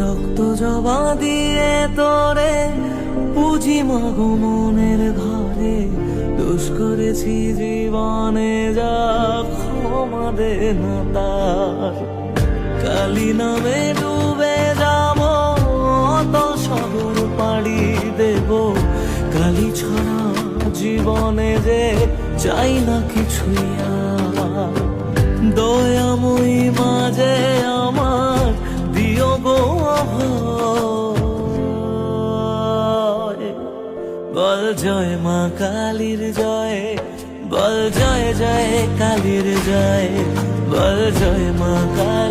রক্ত জবা দিয়ে তোরে পুজি মাগো মনের ঘরে, দোষ করেছি জীবনে যা ক্ষমা দে না তার। কালী নামে ডুবে যাব অতল সাগর পাড়ি দেব, কালী ছাড়া জীবনে যে চাই না কিছুই আর। দয়াময়ী মাঝে আমার দিও গো অভয়, বল জয় মা কালীর জয়, বল জয় জয় কালীর জয়, বল জয় মা কালী।